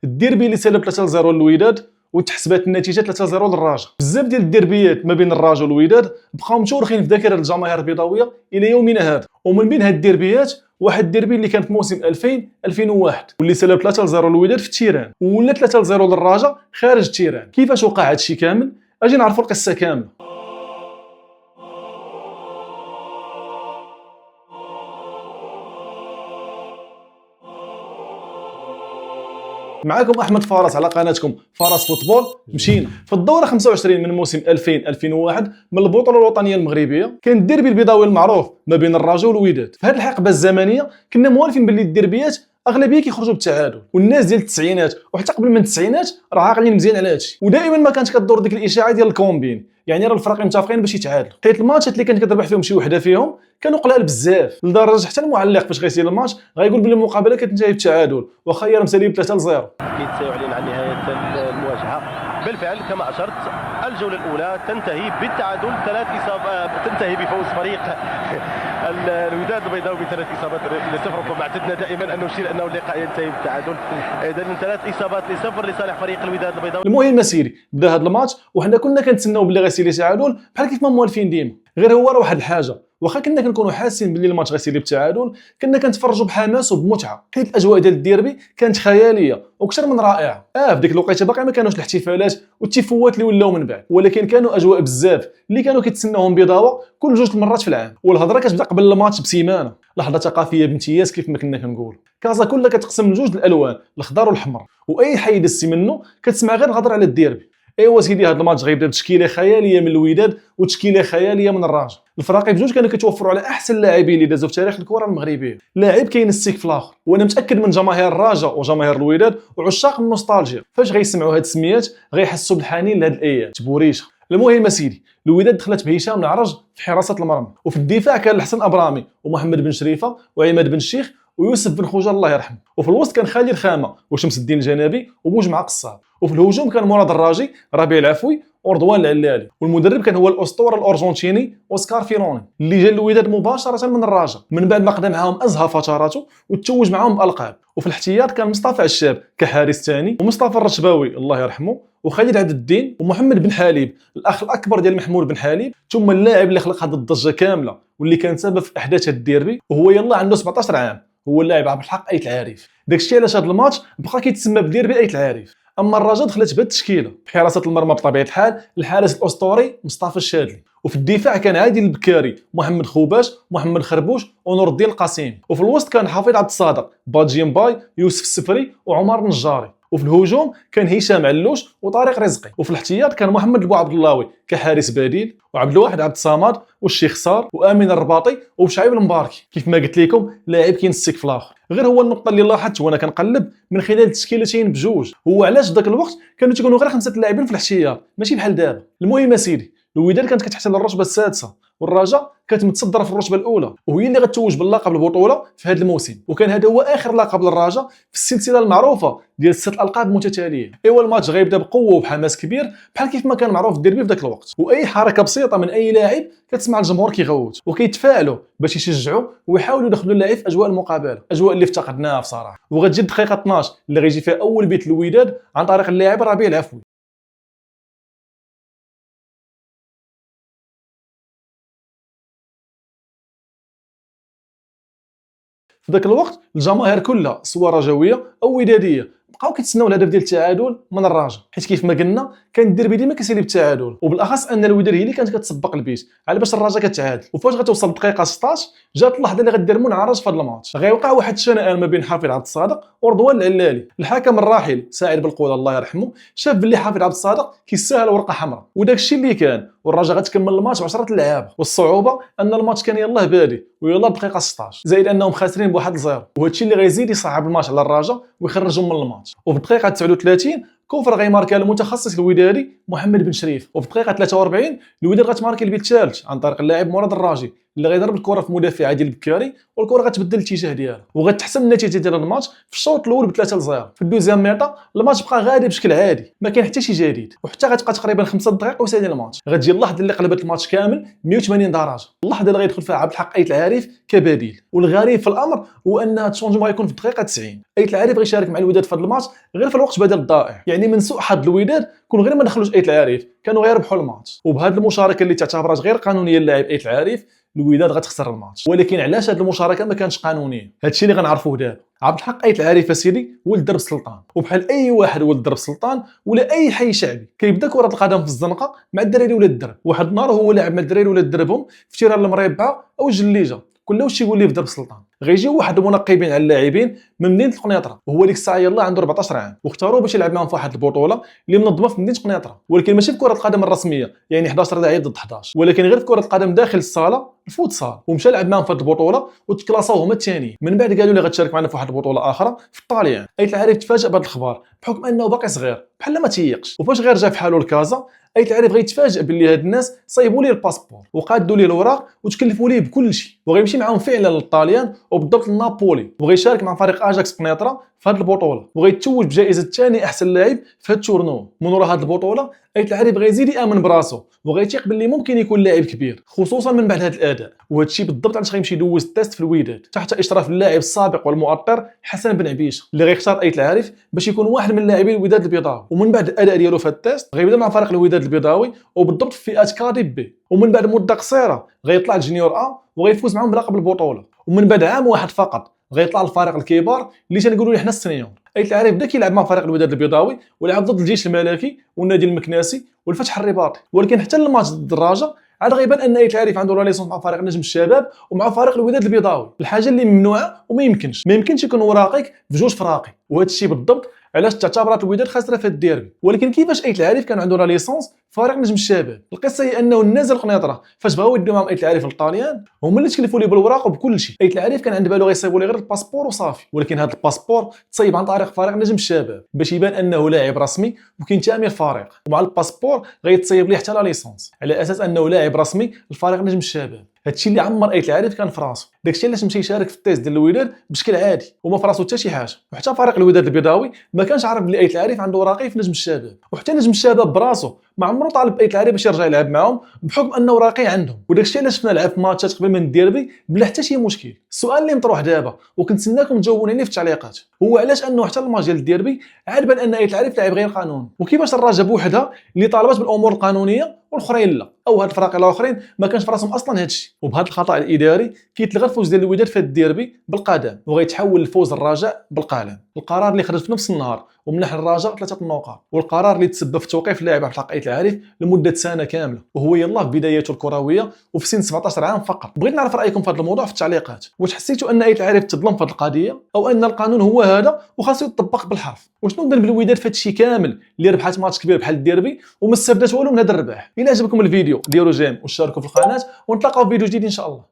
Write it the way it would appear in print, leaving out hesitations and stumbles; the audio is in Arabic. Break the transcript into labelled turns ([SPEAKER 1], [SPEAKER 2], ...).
[SPEAKER 1] الديربي اللي سالب 3-0 للوداد وتحسبات النتيجه 3-0 للرجاء. بزاف ديال الديربيات ما بين الرجاء والوداد بقاو متورخين في ذاكره الجماهير البيضاويه الى يومنا هذا. ومن بين هاد الديربيات واحد الديربي اللي كان في موسم 2000-2001 واللي سالب 3-0 للوداد في التيران ولا 3-0 للرجاء خارج التيران. كيفاش وقع هادشي كامل؟ اجي نعرفوا القصه كامله. معكم احمد فارس على قناتكم فارس فوتبول. مشينا في الدوره 25 من موسم 2000-2001 من البطوله الوطنيه المغربيه. كان الديربي البيضاوي المعروف ما بين الرجاء والوداد. في هذه الحقبه الزمنيه كنا موالفين باللي الديربيات اغلبيه كيخرجوا بالتعادل، والناس ديال التسعينات وحتى قبل من التسعينات راه عاقلين مزيان على هادشي. ودائما ما كانت كدور ديك الاشاعه ديال الكومبين، يعني راه الفريقين متفقين باش يتعادلوا. حيت الماتشات اللي كانت كتربح فيهم شي وحده فيهم كانوا قلال بزاف، لدرجه حتى المعلق فاش غيسير الماتش غايقول بلي المقابله كتنتهي بالتعادل واخا هي مساليه 3-0.
[SPEAKER 2] اكيد سيعلن عن نهايه المواجهه. بالفعل كما اشرت الجوله الاولى تنتهي بالتعادل، 3 اصابات، تنتهي بفوز فريق الوداد البيضاوي ب3 اصابات ل0. وكما اعتدنا دائما ان نشير انه اللقاء ينتهي بالتعادل. اذا 3 اصابات ل0 لصالح فريق الوداد البيضاوي.
[SPEAKER 1] المهم سيدي بدا هذا الماتش وحنا كنا كنتسناو بلي غيسير تعادل بحال كيف ما موالفين ديما. غير هو راه واحد الحاجه، واخا كنا كنكونوا حاسين بلي الماتش غيسير بالتعادل كنا كنتفرجوا بحماس وبمتعه، حيت الاجواء ديال الديربي كانت خياليه واكثر من رائعه. في ديك الوقيته باقي ما كانوش الاحتفالات والتيفوات اللي ولاو من بعد، ولكن كانوا اجواء بزاف اللي كانوا كيتسناوهم بيضاوه كل 2 المرات في العام. والهضره كتبدا قبل الماتش بسيمانه، لحظه ثقافيه بامتياز كيف ما كنا كنقول. كازا كلها كتقسم لجوج الالوان، الخضر والاحمر، واي حي دزتي منه كتسمع غير الهضره على الديربي. ايوا سيدي هذا الماتش غيبدا بتشكيله خياليه من الوداد وتشكيله خياليه من الرجاء. الفراقي بجوج كانوا كيتوفروا على احسن لاعبين اللي دازوا في تاريخ الكره المغربيه. لاعب كاين السيك في الاخر، وانا متاكد من جماهير الرجاء وجماهير الوداد وعشاق النوستالجيا فاش غيسمعوا هاد السميات غيحسوا بالحنين لهاد الايام. تبوريشه. المهم سيدي الوداد دخلت بهشام العرج في حراسه المرمى، وفي الدفاع كان الحسن ابرامي ومحمد بن شريفه وعماد بن الشيخ ويوسف بن خوجه الله يرحمه. وفي الوسط كان خالد خامه وشمس الدين الجنابي وبوجمع قصاب. وفي الهجوم كان مراد الراجي، ربيع العفوي ورضوان العلالي. والمدرب كان هو الاسطوره الارجنتيني اوسكار فيروني اللي جا الوداد مباشره من الرجاء من بعد ما قضى معاهم ازهى فتراته وتوج معاهم بالقاب. وفي الاحتياط كان مصطفى عشاب كحارس ثاني، ومصطفى الرشباوي الله يرحمه، وخالد عبد الدين، ومحمد بن حليب الاخ الاكبر ديال محمود بن حليب، ثم اللاعب اللي خلق هذه الضجه كامله واللي كان سبب في احداث هذا الديربي وهو يلاه عنده 17 عام، هو اللاعب عبد الحق ايت العارف. داكشي علاش هذا الماتش بقى كيتسمى بديربي ايت العارف. اما الرجاء دخلت بهذه التشكيله بحراسه المرمى بطبيعه الحال الحارس الاسطوري مصطفى الشاذلي، وفي الدفاع كان عادل البكاري، محمد خوباش، محمد خربوش ونور الدين القاسم. وفي الوسط كان حفيظ عبد الصادق، بادجي مباي، يوسف السفري وعمر النجاري. وفي الهجوم كان هشام علوش وطارق رزقي. وفي الاحتياط كان محمد البو عبد اللهوي كحارس بديل، وعبد الواحد عبد الصمد والشيخ صار وامين الرباطي وشعيب المباركي. كيف ما قلت لكم لاعب كينسك في الاخر. غير هو النقطه اللي لاحظت وانا كنقلب من خلال التشكيلتين بجوج هو علاش ذاك الوقت كانوا تيكونوا غير 5 لاعبين في الاحتياط ماشي بحال دابا. المهم سيدي الوداد كانت كتحتل الرتبه السادسه والرجاء كانت متصدره في الرتبه الاولى، وهي اللي غتتوج باللقب البطوله في هذا الموسم. وكان هذا هو اخر لقب للرجاء في السلسله المعروفه ديال 6 القاب متتاليه. ايوا الماتش غيبدا بقوه وبحماس كبير بحال كيف ما كان معروف الديربي في ذاك الوقت، واي حركه بسيطه من اي لاعب كتسمع الجمهور كيغوت وكيتفاعلوا باش يشجعوا ويحاولوا يدخلوا اللاعب في اجواء المقابله، اجواء اللي افتقدناها بصراحه. وغتجي الدقيقه 12 اللي غيجي فيها اول بيت الوداد عن طريق اللاعب ربيع العفوي. في ذاك الوقت الجماهير كلها سواء رجاويه او وداديه بقاو كيتسناو الهدف ديال التعادل من الرجاء، حيت كيف ما قلنا كان الديربي ديما كيسالي بالتعادل، وبالاخص ان الوداد هي اللي كانت كتسبق البيت على باش الرجاء كتعادل. وفاش غتوصل الدقيقه 16 جات اللحظه اللي غدير منعرج في هذا الماتش. غيوقع واحد الشنآن ما بين حافظ عبد الصادق ورضوان العلالي. الحكم الراحل سعيد بالقوله الله يرحمه شاف باللي حافظ عبد الصادق كيستاهل ورقه حمراء، وداك الشيء اللي كان. والرجاء غتكمل الماتش ب10 اللعابه، والصعوبه ان الماتش كان يلاه بادي ويلاه بدقيقه 16 زائد انهم خاسرين بواحد 0، وهذا الشيء اللي غيزيد يصعب الماتش على الرجاء ويخرجهم من الماتش. وفي الدقيقه 39 كوفر غيماركا المتخصص الودادي محمد بن شريف، وفي الدقيقه 43 الوداد غتماركي البيت الثالث عن طريق اللاعب مراد الراجي اللي غيضرب الكره في مدافع ديال بكاري والكره غتبدل الاتجاه ديالها وغتحسن النتيجه ديال الماتش في الشوط الاول ب 3-0. في الدوزيام ميطا الماتش بقى غادي بشكل عادي، ما كاين حتى شي جديد، وحتى غتبقى تقريبا 5 دقائق وسالي الماتش. غتجي اللحظه اللي قلبت الماتش كامل 180 درجه، اللحظه اللي غيدخل فيها عبد الحق ايت العارف كبديل. والغريب في الامر هو ان هذا الشونجمون غيكون في الدقيقه 90. ايت العارف غيشارك مع الوداد في هذا الماتش غير في الوقت بدل الضائع، يعني من سوء حظ الوداد كون غير ما دخلوش ايت العارف كانوا غيربحوا الماتش. وبهذه المشاركه اللي تعتبرات غير قانونيه للاعب ايت العارف الوداد غتخسر الماتش. ولكن علاش هذه المشاركه ما كانتش قانونيه؟ هادشي اللي غنعرفوه دابا. عبد الحق ايت العارف اسيدي ولد درب سلطان، وبحال اي واحد ولد درب سلطان ولا اي حي شعبي كيبدا كره القدم في الزنقه مع الدراري ولا الدرب. واحد النهار هو لاعب مع الدراري ولا دربهم في تيران المريبعه او الجليجه، كل واش يقول لي في درب سلطان. غيجيو واحد المنقبين على اللاعبين من مدينه القنيطره، وهو ديك الساعه يلاه عنده 14 عام، واختاروه باش يلعب معاهم في واحد البطوله اللي منظمه في مدينه قنيطره، ولكن ماشي في كره القدم الرسميه يعني 11 لاعب ضد 11، ولكن غير في كره القدم داخل الصاله الفوتسال. ومشى لعب معاهم في هذه البطوله وتكلاصاو هما الثانيين. من بعد قالوا لي غتشارك معنا في واحد البطوله اخرى في الطاليان. ايت العارف تفاجئ بهذا الخبر بحكم انه باقي صغير بحال ما تيقش، وفاش غير جا في حاله لكازا ايت العارف غيتفاجئ باللي هاد الناس صايبوا ليه الباسبور وقادوا ليه الاوراق وتكلفوا ليه بكل شيء، وغيمشي معاهم فعلا للطاليان وبالضبط لنابولي، وغيشارك مع فريق اجاكس قنيطره في هذه البطوله، وغيتوج بجائزه ثاني احسن لاعب في هذا التورنو. من ورا هذه البطوله ايت العارف غيزيد يامن براسو وغيثيق باللي ممكن يكون لاعب كبير، خصوصا من بعد هذا الاداء. وهذا الشيء بالضبط علاش غيمشي يدوز التيست في الوداد تحت اشراف اللاعب السابق والمؤطر حسن بن عبيشه، اللي غيختار ايت العارف باش يكون واحد من لاعبي الوداد البيضاوي. ومن بعد الاداء ديالو في التيست غيبدا مع فريق الوداد البيضاوي وبالضبط في فئه كاديب بي، ومن بعد مده قصيره غيطلع الجونيور ا وغيفوز معاهم بلقب البطوله، ومن بعد عام واحد فقط غيطلع الفريق الكبار اللي تنقولوا ليه حنا السنيور. ايت العارف بدا كيلعب مع فريق الوداد البيضاوي ولعب ضد الجيش الملكي والنادي المكناسي والفتح الرباطي، ولكن حتى الماتش ضد الدراجه عاد غيبان ان ايت العارف عنده راليسونس مع فريق نجم الشباب ومع فريق الوداد البيضاوي، الحاجه اللي ممنوعه وما يمكنش يكون وراقيك في جوج فراقي. وهذا الشيء بالضبط علاش تعتبرات الوداد خاسره في الديربي. ولكن كيفاش ايت العارف كان عنده ليسونس فريق نجم الشباب؟ القصه هي انه نازل قنيطره فاش بغاو يديو معاهم ايت العارف للطاليان هما اللي تكلفوا ليه بالوراق وبكل شيء. ايت العارف كان عنده بالو غيصيبوا ليه غير الباسبور وصافي، ولكن هذا الباسبور تصيب عن طريق فريق نجم الشباب باش يبان انه لاعب رسمي وكينتمي للفريق، ومع الباسبور غيتصيب ليه حتى لا ليسونس على اساس انه لاعب رسمي للفريق نجم الشباب. هادشي اللي عمر ايت العارف كان في راسو، داكشي علاش مشى يشارك في التيست ديال الوداد بشكل عادي وما في راسو حتى شي حاجه. وحتى فريق الوداد البيضاوي ما كانش عارف بلي ايت العارف عنده وراقي في نجم الشباب، وحتى نجم الشباب براسو ما عمرو طالب ايت العارف باش يرجع يلعب معاهم بحكم انه وراقي عندهم. وداكشي علاش شفنا لعب في ماتشات قبل من الديربي بلا حتى شي مشكل. السؤال اللي مطروح دابا وكنتسناكم تجاوبوني عليه في التعليقات هو علاش انه حتى الماتش ديال الديربي عاد بان ان ايت العارف لاعب غير قانوني، وكيفاش الرجاء بوحدها اللي طالبات بالامور القانونيه والاخرين لا، او هاد الفرق الاخرين ما كانش في راسهم اصلا هادشي. وبهذا الخطا الاداري كيتلغى الفوز ديال الوداد في الديربي بالقدم وغيتحول الفوز الرجاء بالقلم. القرار اللي خرج في نفس النهار ومنح الرجاء 3 نقاط، والقرار اللي تسبب في توقيف اللاعب عبد الحق ايت العارف لمده سنه كامله، وهو يلاه في بدايته الكرويه وفي سن 17 عام فقط. بغيت نعرف رايكم في هذا الموضوع في التعليقات. واش حسيتوا ان ايت العارف تظلم في هذه القضيه او ان القانون هو هذا وخاصو يطبق بالحرف؟ وشنو ذنب الوداد في هادشي كامل اللي ربحات ماتش كبير بحال الديربي وما استفدات والو من هذا الربح؟ الى عجبكم الفيديو ديروا جيم واشتركوا في القناه ونتلاقاو في فيديو جديد ان شاء الله.